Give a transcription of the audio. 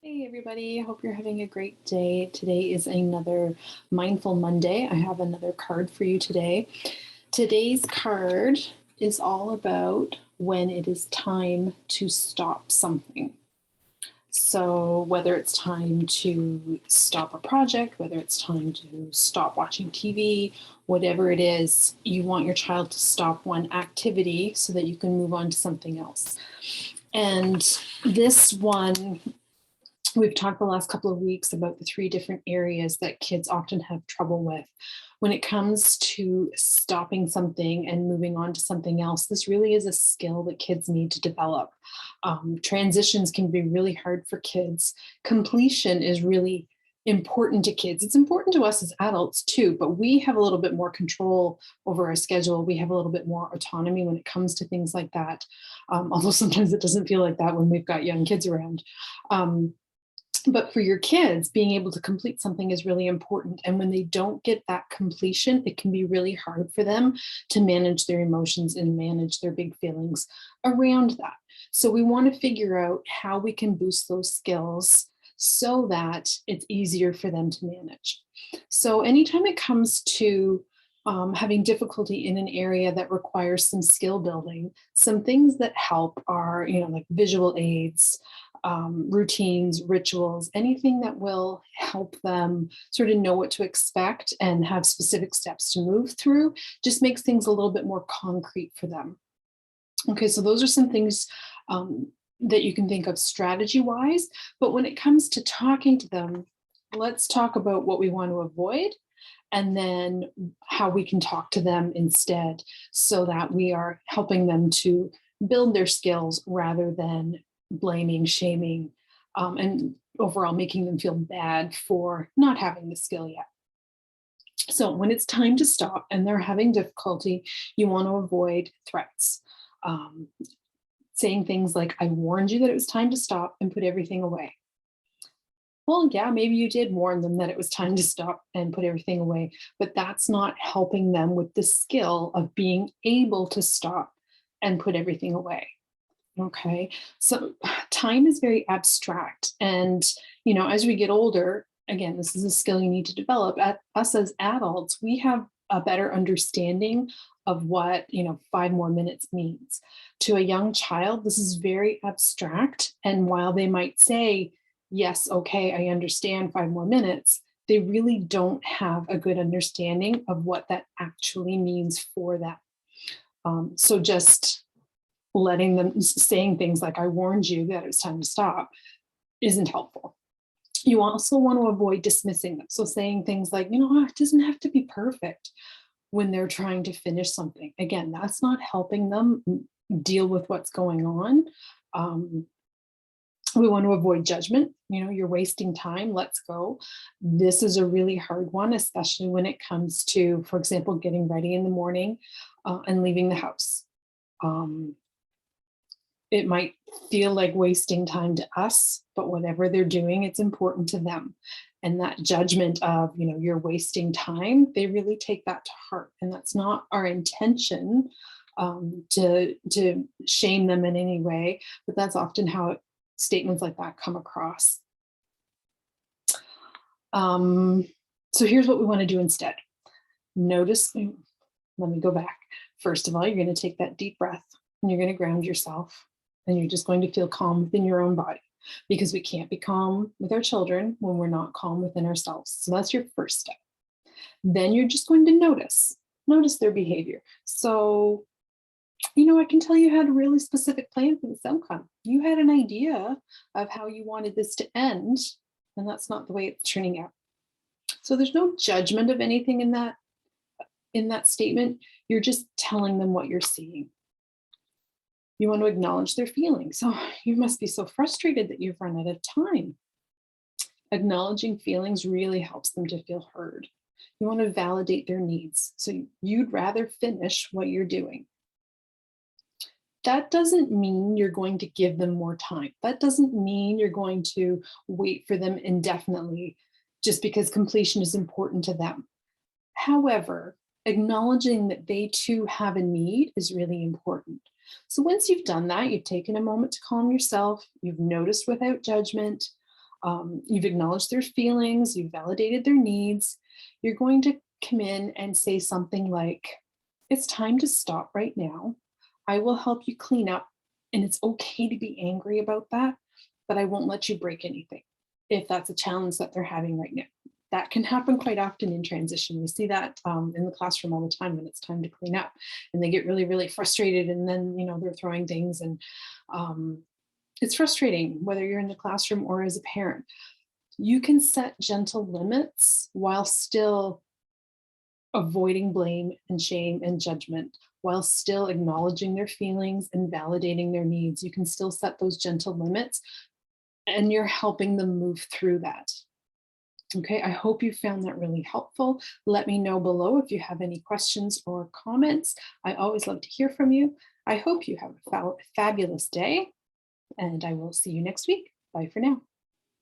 Hey everybody, I hope you're having a great day. Today is another Mindful Monday. I have another card for you today. Today's card is all about when it is time to stop something. So, whether it's time to stop a project, whether it's time to stop watching TV, whatever it is, you want your child to stop one activity so that you can move on to something else. And this one, we've talked the last couple of weeks about the three different areas that kids often have trouble with. When it comes to stopping something and moving on to something else, this really is a skill that kids need to develop. Transitions can be really hard for kids. Completion is really important to kids. It's important to us as adults too, but we have a little bit more control over our schedule. We have a little bit more autonomy when it comes to things like that. Although sometimes it doesn't feel like that when we've got young kids around. But for your kids, being able to complete something is really important. And when they don't get that completion, it can be really hard for them to manage their emotions and manage their big feelings around that. So we want to figure out how we can boost those skills so that it's easier for them to manage. So anytime it comes to having difficulty in an area that requires some skill building, some things that help are, like visual aids, routines, rituals, anything that will help them sort of know what to expect and have specific steps to move through just makes things a little bit more concrete for them. Okay, so those are some things that you can think of strategy wise. But when it comes to talking to them, let's talk about what we want to avoid and then how we can talk to them instead so that we are helping them to build their skills rather than blaming, shaming, and overall making them feel bad for not having the skill yet. So when it's time to stop and they're having difficulty, you want to avoid threats. Um, Saying things like, I warned you that it was time to stop and put everything away. Well, yeah, maybe you did warn them that it was time to stop and put everything away, but that's not helping them with the skill of being able to stop and put everything away. Okay. So time is very abstract. And, as we get older, again, this is a skill you need to develop. At us as adults, we have a better understanding of what, 5 more minutes means. To a young child, this is very abstract. And while they might say, yes, okay, I understand 5 more minutes, they really don't have a good understanding of what that actually means for them. So just letting them saying things like, I warned you that it's time to stop, isn't helpful. You also want to avoid dismissing them. So saying things like, it doesn't have to be perfect when they're trying to finish something. Again, that's not helping them deal with what's going on. We want to avoid judgment. You're wasting time. Let's go. This is a really hard one, especially when it comes to, for example, getting ready in the morning and leaving the house. It might feel like wasting time to us, but whatever they're doing, it's important to them. And that judgment of, you're wasting time, they really take that to heart. And that's not our intention to shame them in any way, but that's often how statements like that come across. So here's what we want to do instead. Notice, let me go back. First of all, you're going to take that deep breath and you're going to ground yourself. And you're just going to feel calm within your own body because we can't be calm with our children when we're not calm within ourselves. So that's your first step. Then you're just going to notice their behavior. So, I can tell you had a really specific plan for this outcome. You had an idea of how you wanted this to end, and that's not the way it's turning out. So there's no judgment of anything in that statement. You're just telling them what you're seeing. You want to acknowledge their feelings. Oh, you must be so frustrated that you've run out of time. Acknowledging feelings really helps them to feel heard. You want to validate their needs. So you'd rather finish what you're doing. That doesn't mean you're going to give them more time. That doesn't mean you're going to wait for them indefinitely just because completion is important to them. However, acknowledging that they too have a need is really important. So once you've done that, you've taken a moment to calm yourself, you've noticed without judgment, You've acknowledged their feelings, you've validated their needs. You're going to come in and say something like, it's time to stop right now. I will help you clean up. And it's okay to be angry about that, but I won't let you break anything if that's a challenge that they're having right now. That can happen quite often in transition. We see that in the classroom all the time when it's time to clean up and they get really, really frustrated. And then, they're throwing things and it's frustrating whether you're in the classroom or as a parent. You can set gentle limits while still avoiding blame and shame and judgment, while still acknowledging their feelings and validating their needs. You can still set those gentle limits and you're helping them move through that. Okay, I hope you found that really helpful. Let me know below if you have any questions or comments. I always love to hear from you. I hope you have a fabulous day and I will see you next week. Bye for now.